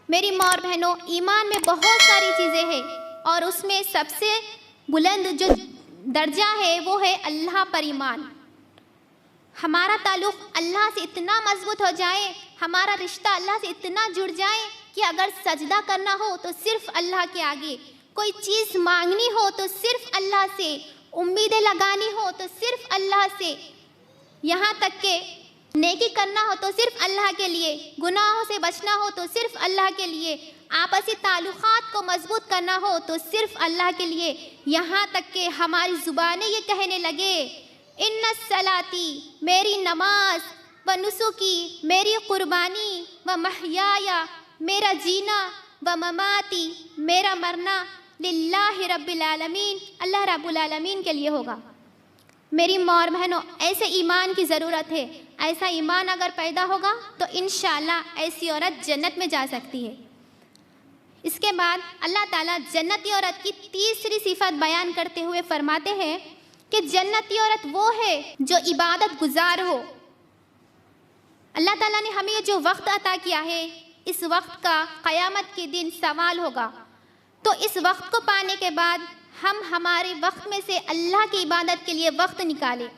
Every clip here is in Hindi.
मेरी माँ और बहनों, ईमान में बहुत सारी चीज़ें हैं और उसमें सबसे बुलंद जो दर्जा है वो है अल्लाह पर ईमान। हमारा ताल्लुक़ अल्लाह से इतना मजबूत हो जाए, हमारा रिश्ता अल्लाह से इतना जुड़ जाए कि अगर सजदा करना हो तो सिर्फ़ अल्लाह के आगे, कोई चीज़ मांगनी हो तो सिर्फ़ अल्लाह से, उम्मीदें लगानी हो तो सिर्फ़ अल्लाह से, यहाँ तक के नेकी करना हो तो सिर्फ़ अल्लाह के लिए, गुनाहों से बचना हो तो सिर्फ़ अल्लाह के लिए, आपसी ताल्लुक़ात को मजबूत करना हो तो सिर्फ़ अल्लाह के लिए, यहाँ तक कि हमारी ज़ुबानें ये कहने लगे, इन्ना सलाती, मेरी नमाज, व नुसुकी, मेरी कुर्बानी, व महयाया, मेरा जीना, व ममाती, मेरा मरना, लिल्लाहि रब्बिल आलमीन, अल्लाह रब्बुल आलमीन के लिए होगा। मेरी माँ और बहनों, ऐसे ईमान की ज़रूरत है। ऐसा ईमान अगर पैदा होगा तो इंशाअल्लाह ऐसी औरत जन्नत में जा सकती है। इसके बाद अल्लाह ताला जन्नती औरत की तीसरी सिफत बयान करते हुए फरमाते हैं कि जन्नती औरत वो है जो इबादत गुजार हो। अल्लाह ताला ने हमें जो वक्त अता किया है, इस वक्त का क़यामत के दिन सवाल होगा, तो इस वक्त को पाने के बाद हम हमारे वक्त में से अल्लाह की इबादत के लिए वक्त निकालें।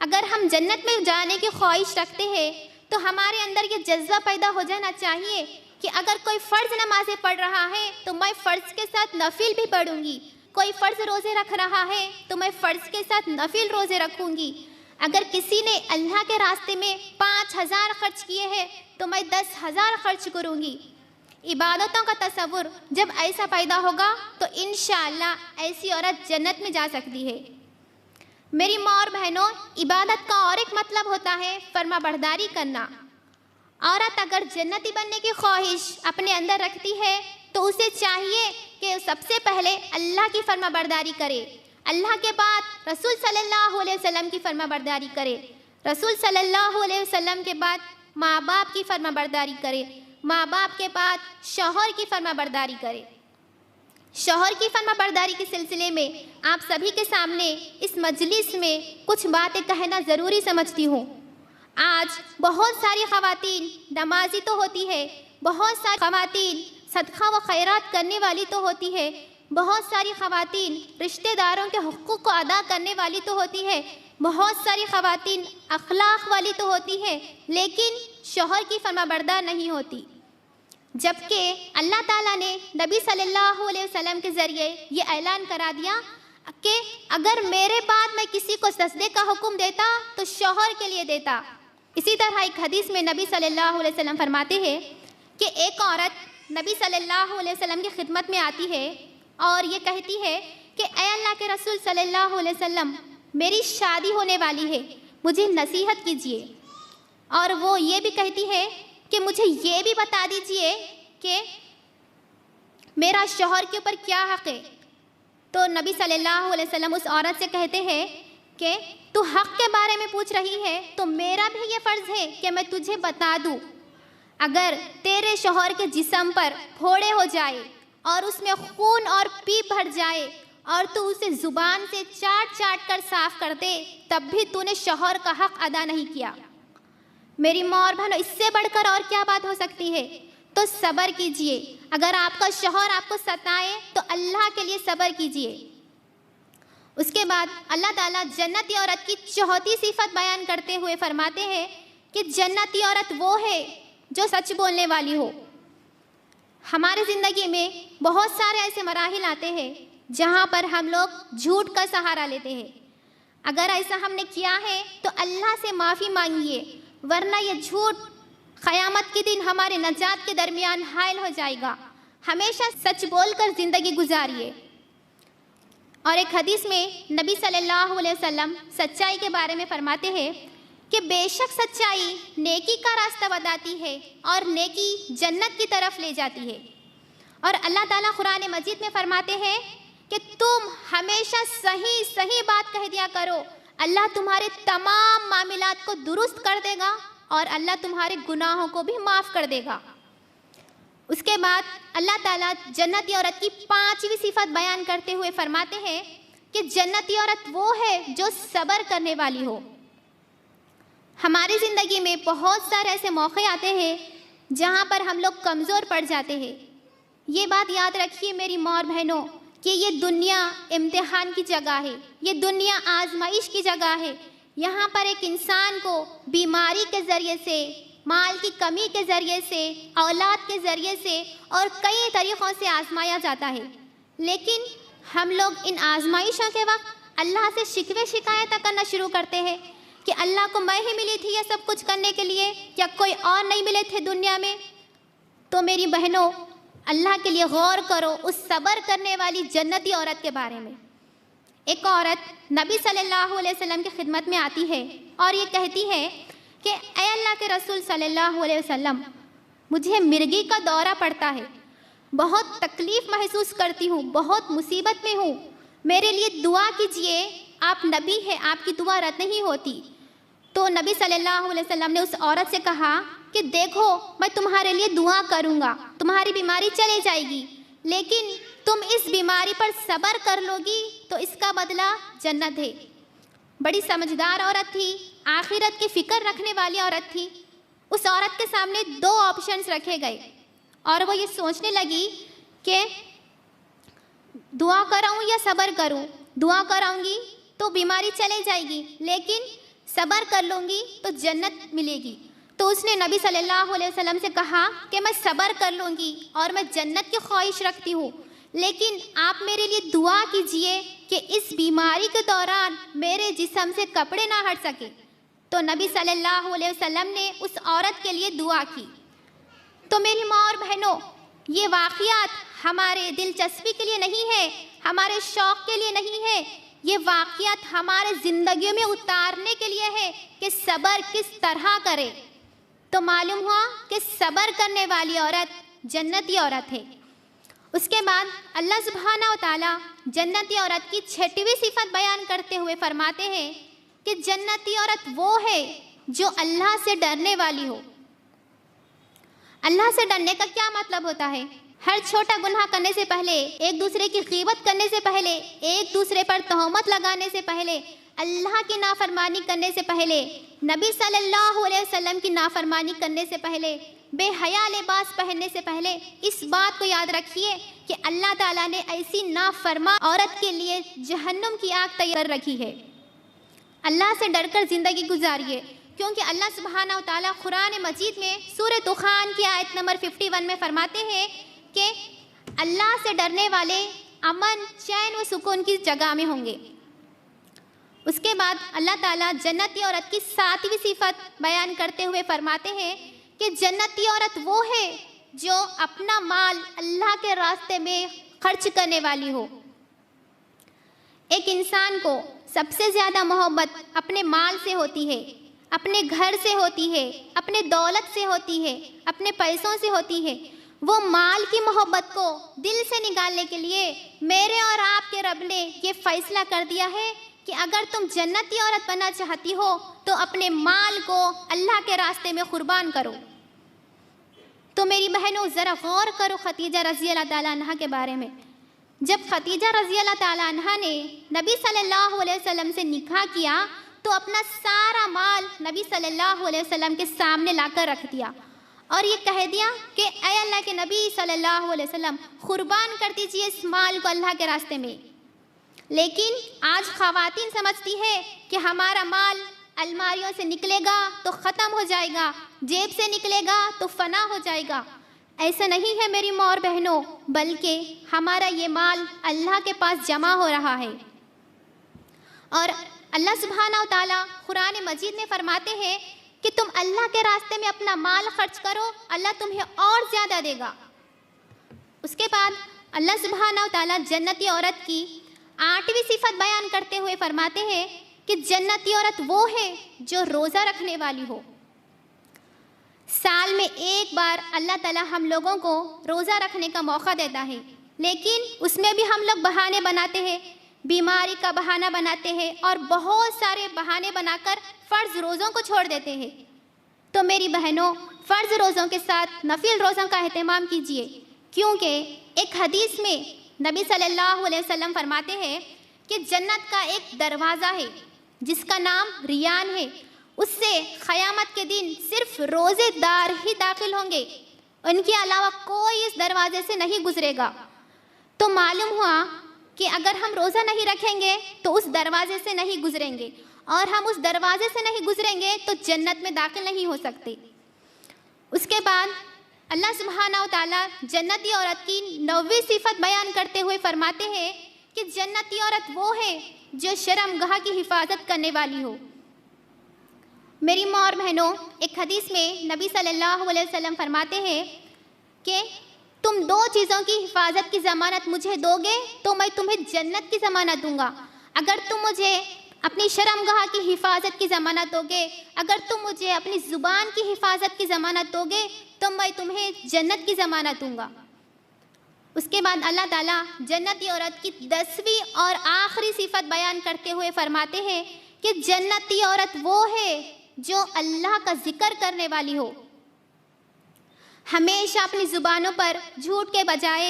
अगर हम जन्नत में जाने की ख्वाहिश रखते हैं तो हमारे अंदर ये जज्बा पैदा हो जाना चाहिए कि अगर कोई फ़र्ज़ नमाज़ें पढ़ रहा है तो मैं फ़र्ज़ के साथ नफिल भी पढ़ूंगी, कोई फ़र्ज़ रोज़े रख रहा है तो मैं फ़र्ज़ के साथ नफिल रोज़े रखूंगी, अगर किसी ने अल्लाह के रास्ते में 5,000 खर्च किए हैं तो मैं 10,000 खर्च करूंगी। इबादतों का तसव्वुर जब ऐसा पैदा होगा तो इंशाअल्लाह ऐसी औरत जन्नत में जा सकती है। मेरी माँ और बहनों, इबादत का और एक मतलब होता है फर्माबरदारी करना। औरत अगर जन्नती बनने की ख्वाहिश अपने अंदर रखती है तो उसे चाहिए कि सबसे पहले अल्लाह की फर्माबरदारी करे, अल्लाह के बाद रसूल सल्लल्लाहु अलैहि वसल्लम की फर्माबरदारी करे, रसूल सल्लल्लाहु अलैहि वसल्लम के बाद माँ बाप की फर्माबरदारी करे, माँ बाप के बाद शौहर की फर्माबरदारी करे। शौहर की फर्माबरदारी के सिलसिले में आप सभी के सामने इस मजलिस में कुछ बातें कहना ज़रूरी समझती हूँ। आज बहुत सारी ख़वातीन नमाजी तो होती है, बहुत सारी ख़वातीन सदका व खैरात करने वाली तो होती है, बहुत सारी ख़वातीन रिश्तेदारों के हुकूक़ को अदा करने वाली तो होती है, बहुत सारी ख़वातीन अखलाक वाली तो होती है, लेकिन शौहर की फर्माबरदार नहीं होती। जबकि अल्लाह ताला ने नबी सल्लल्लाहु अलैहि वसल्लम के ज़रिए ये ऐलान करा दिया कि अगर मेरे बाद मैं किसी को सजदे का हुक्म देता तो शौहर के लिए देता। इसी तरह एक हदीस में नबी सल्लल्लाहु अलैहि वसल्लम फरमाते हैं कि एक औरत नबी सल्लल्लाहु अलैहि वसल्लम की खिदमत में आती है और ये कहती है कि ए अल्लाह के रसूल सल्लल्लाहु अलैहि वसल्लम, मेरी शादी होने वाली है, मुझे नसीहत कीजिए। और वो ये भी कहती है कि मुझे ये भी बता दीजिए कि मेरा शौहर के ऊपर क्या हक़ है। तो नबी सल्लल्लाहु अलैहि वसल्लम उस औरत से कहते हैं कि तू हक़ के बारे में पूछ रही है तो मेरा भी ये फ़र्ज़ है कि मैं तुझे बता दूँ। अगर तेरे शौहर के जिस्म पर फोड़े हो जाए और उसमें खून और पीप भर जाए और तू उसे ज़ुबान से चाट चाट कर साफ़ कर दे, तब भी तूने शौहर का हक़ अदा नहीं किया। मेरी माँ और बहनों, इससे बढ़कर और क्या बात हो सकती है। तो सब्र कीजिए। अगर आपका शौहर आपको सताए तो अल्लाह के लिए सब्र कीजिए। उसके बाद अल्लाह ताला जन्नती औरत की चौथी सिफत बयान करते हुए फरमाते हैं कि जन्नती औरत वो है जो सच बोलने वाली हो। हमारे ज़िंदगी में बहुत सारे ऐसे मराहिल आते हैं जहाँ पर हम लोग झूठ का सहारा लेते हैं। अगर ऐसा हमने किया है तो अल्लाह से माफ़ी मांगिए, वरना ये झूठ क़यामत के दिन हमारे नजात के दरमियान हायल हो जाएगा। हमेशा सच बोलकर ज़िंदगी गुजारिए। और एक हदीस में नबी सल्लल्लाहु अलैहि वसल्लम सच्चाई के बारे में फरमाते हैं कि बेशक सच्चाई नेकी का रास्ता बताती है और नेकी जन्नत की तरफ ले जाती है। और अल्लाह ताला कुरान मजीद में फरमाते हैं कि तुम हमेशा सही सही बात कह दिया करो, अल्लाह तुम्हारे तमाम मामलात को दुरुस्त कर देगा और अल्लाह तुम्हारे गुनाहों को भी माफ़ कर देगा। उसके बाद अल्लाह ताला जन्नती औरत की पांचवी सिफत बयान करते हुए फरमाते हैं कि जन्नती औरत वो है जो सब्र करने वाली हो। हमारी ज़िंदगी में बहुत सारे ऐसे मौके आते हैं जहाँ पर हम लोग कमज़ोर पड़ जाते हैं। ये बात याद रखिए मेरी माँ और बहनों कि ये दुनिया इम्तिहान की जगह है, ये दुनिया आजमाइश की जगह है। यहाँ पर एक इंसान को बीमारी के ज़रिए से, माल की कमी के ज़रिए से, औलाद के ज़रिए से और कई तरीक़ों से आजमाया जाता है। लेकिन हम लोग इन आजमाइशों के वक्त अल्लाह से शिकवे शिकायत करना शुरू करते हैं कि अल्लाह को मैं ही मिली थी ये सब कुछ करने के लिए, या कोई और नहीं मिले थे दुनिया में। तो मेरी बहनों, अल्लाह के लिए गौर करो उस सब्र करने वाली जन्नती औरत के बारे में। एक औरत नबी सल्लल्लाहु अलैहि वसल्लम की खिदमत में आती है और ये कहती है कि ऐ अल्लाह के रसूल सल्लल्लाहु अलैहि वसल्लम, मुझे मिर्गी का दौरा पड़ता है, बहुत तकलीफ़ महसूस करती हूँ, बहुत मुसीबत में हूँ, मेरे लिए दुआ कीजिए। आप नबी हैं, आपकी दुआ रद्द नहीं होती। तो नबी सल्लल्लाहु अलैहि वसल्लम ने उस औरत से कहा कि देखो, मैं तुम्हारे लिए दुआ करूँगा, तुम्हारी बीमारी चली जाएगी, लेकिन तुम इस बीमारी पर सब्र कर लोगी तो इसका बदला जन्नत है। बड़ी समझदार औरत थी, आखिरत की फ़िक्र रखने वाली औरत थी। उस औरत के सामने दो ऑप्शंस रखे गए और वो ये सोचने लगी कि दुआ कराऊँ या सब्र करूँ। दुआ कराऊँगी तो बीमारी चली जाएगी, लेकिन सब्र कर लूँगी तो जन्नत मिलेगी। तो उसने नबी सल्लल्लाहु अलैहि वसल्लम से कहा कि मैं सब्र कर लूँगी और मैं जन्नत की ख्वाहिश रखती हूँ, लेकिन आप मेरे लिए दुआ कीजिए कि इस बीमारी के दौरान मेरे जिस्म से कपड़े ना हट सके। तो नबी सल्लल्लाहु अलैहि वसल्लम ने उस औरत के लिए दुआ की। तो मेरी माँ और बहनों, ये वाक़ियात हमारे दिलचस्पी के लिए नहीं है, हमारे शौक़ के लिए नहीं है, ये वाक़ियात हमारे ज़िंदगियों में उतारने के लिए है कि सब्र किस तरह करें। तो मालूम हुआ कि सब्र करने वाली औरत जन्नती औरत है। उसके बाद अल्लाह सुब्हाना व तआला जन्नती औरत की 6वीं सिफत बयान करते हुए फरमाते हैं कि जन्नती औरत वो है जो अल्लाह से डरने वाली हो। अल्लाह से डरने का क्या मतलब होता है? हर छोटा गुनाह करने से पहले, एक दूसरे की ग़ीबत करने से पहले, एक दूसरे पर तोहमत लगाने से पहले, अल्लाह की नाफरमानी करने से पहले, नबी सल्लल्लाहु अलैहि वसल्लम की नाफरमानी करने से पहले, बेहया लिबास पहनने से पहले, इस बात को याद रखिए कि अल्लाह ताला ने ऐसी नाफरमा औरत के लिए जहन्नुम की आग तैयार रखी है। अल्लाह से डरकर ज़िंदगी गुजारिए, क्योंकि अल्लाह सुब्हाना व तआला कुरान मजीद में सूरह दुखान की आयत नंबर 51 में फरमाते हैं कि अल्लाह से डरने वाले अमन, चैन व सुकून की जगह में होंगे। उसके बाद अल्लाह ताला जन्नती औरत की 7वीं सिफत बयान करते हुए फरमाते हैं कि जन्नती औरत वो है जो अपना माल अल्लाह के रास्ते में खर्च करने वाली हो। एक इंसान को सबसे ज़्यादा मोहब्बत अपने माल से होती है, अपने घर से होती है, अपने दौलत से होती है, अपने पैसों से होती है। वो माल की मोहब्बत को दिल से निकालने के लिए मेरे और आपके रब ने ये फ़ैसला कर दिया है कि अगर तुम जन्नती औरत बनना चाहती हो तो अपने माल को अल्लाह के रास्ते में कुर्बान करो। तो मेरी बहनों, ज़रा गौर करो खदीजा रज़ी अल्लाह ताला अन्हा के बारे में। जब खदीजा रज़ी अल्लाह ताला अन्हा ने नबी सल्लल्लाहु अलैहि वसल्लम से निकाह किया तो अपना सारा माल नबी सल्लल्लाहु अलैहि वसल्लम के सामने लाकर रख दिया और ये कह दिया कि ऐ अल्लाह के नबी सल्लल्लाहु अलैहि वसल्लम, कुर्बान कर दीजिए इस माल को अल्लाह के रास्ते में। लेकिन आज ख़वातीन समझती है कि हमारा माल अलमारियों से निकलेगा तो ख़त्म हो जाएगा, जेब से निकलेगा तो फना हो जाएगा। ऐसा नहीं है मेरी माँ और बहनों, बल्कि हमारा ये माल अल्लाह के पास जमा हो रहा है। और अल्लाह सुब्हाना व तआला कुरान मजीद में फरमाते हैं कि तुम अल्लाह के रास्ते में अपना माल खर्च करो, अल्लाह तुम्हें और ज़्यादा देगा। उसके बाद अल्लाह सुब्हाना व तआला जन्नती औरत की 8वीं सिफत बयान करते हुए फरमाते हैं कि जन्नती औरत वो है जो रोज़ा रखने वाली हो। साल में एक बार अल्लाह ताला हम लोगों को रोज़ा रखने का मौका देता है, लेकिन उसमें भी हम लोग बहाने बनाते हैं, बीमारी का बहाना बनाते हैं और बहुत सारे बहाने बनाकर फ़र्ज़ रोज़ों को छोड़ देते हैं। तो मेरी बहनों, फ़र्ज़ रोज़ों के साथ नफिल रोज़ों का अहतमाम कीजिए, क्योंकि एक हदीस में नबी सल्लल्लाहु अलैहि वसल्लम फरमाते हैं कि जन्नत का एक दरवाज़ा है जिसका नाम रियान है। उससे क़यामत के दिन सिर्फ रोज़ेदार ही दाखिल होंगे, उनके अलावा कोई इस दरवाजे से नहीं गुजरेगा। तो मालूम हुआ कि अगर हम रोज़ा नहीं रखेंगे तो उस दरवाजे से नहीं गुजरेंगे, और हम उस दरवाजे से नहीं गुजरेंगे तो जन्नत में दाखिल नहीं हो सकते। उसके बाद अल्लाह सुब्हाना व तआला जन्नती औरत की 9वीं सिफत बयान करते हुए फरमाते हैं कि जन्नती औरत वो है जो शर्मगाह की हिफाजत करने वाली हो। मेरी माँ और बहनों, एक हदीस में नबी सल्लल्लाहु अलैहि वसल्लम फरमाते हैं कि तुम 2 चीज़ों की हिफाजत की ज़मानत मुझे दोगे तो मैं तुम्हें जन्नत की ज़मानत दूंगा। अगर तुम मुझे अपनी शर्मगाह की हिफाजत की ज़मानत दोगे, अगर तुम मुझे अपनी ज़ुबान की हिफाजत की ज़मानत दोगे तो मैं तुम्हें जन्नत की ज़मानत दूंगा। उसके बाद अल्लाह ताला जन्नती औरत की 10वीं और आखिरी सिफत बयान करते हुए फरमाते हैं कि जन्नती औरत वो है जो अल्लाह का जिक्र करने वाली हो। हमेशा अपनी ज़ुबानों पर झूठ के बजाय,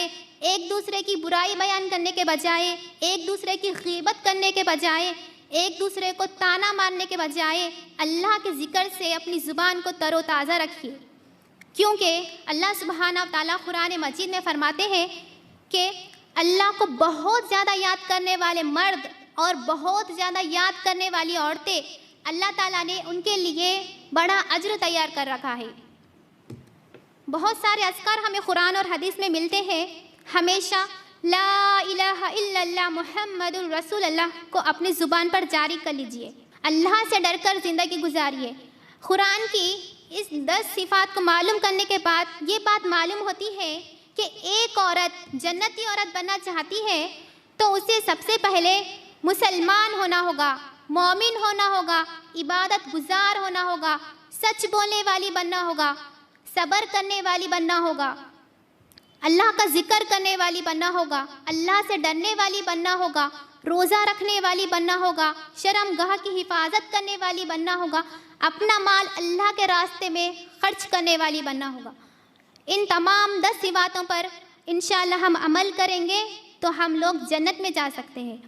एक दूसरे की बुराई बयान करने के बजाय, एक दूसरे की ग़ीबत करने के बजाय, एक दूसरे को ताना मारने के बजाय अल्लाह के ज़िक्र से अपनी ज़ुबान को तरोताज़ा रखिए, क्योंकि अल्लाह सुब्हाना व तआला कुरान मजीद में फरमाते हैं कि अल्लाह को बहुत ज़्यादा याद करने वाले मर्द और बहुत ज़्यादा याद करने वाली औरतें, अल्लाह ताला ने उनके लिए बड़ा अज्र तैयार कर रखा है। बहुत सारे अज़कार हमें कुरान और हदीस में मिलते हैं। हमेशा ला इलाहा इल्लल्लाह मुहम्मदुर रसूलुल्लाह को अपनी ज़ुबान पर जारी कर लीजिए। अल्लाह से डरकर ज़िंदगी गुजारिए। कुरान की इस 10 सिफात को मालूम करने के बाद ये बात मालूम होती है कि एक औरत जन्नती औरत बनना चाहती है तो उसे सबसे पहले मुसलमान होना होगा, मोमिन होना होगा, इबादत गुजार होना होगा, सच बोलने वाली बनना होगा, सब्र करने वाली बनना होगा, अल्लाह का जिक्र करने वाली बनना होगा, अल्लाह से डरने वाली बनना होगा, रोज़ा रखने वाली बनना होगा, शर्मगाह की हिफाजत करने वाली बनना होगा, अपना माल अल्लाह के रास्ते में खर्च करने वाली बनना होगा। इन तमाम 10 सिफातों पर इंशाअल्लाह हम अमल करेंगे तो हम लोग जन्नत में जा सकते हैं।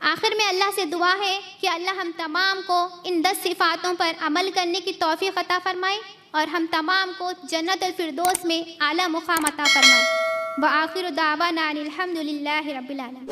आखिर में अल्लाह से दुआ है कि अल्लाह हम तमाम को इन 10 सिफातों पर अमल करने की तौफीक अता फरमाए और हम तमाम को जन्नतुल फिरदौस में आला मुकाम अता फरमाए। व आखिर दावाना अनिल हम्दुलिल्लाहि रब्बिल आलमीन।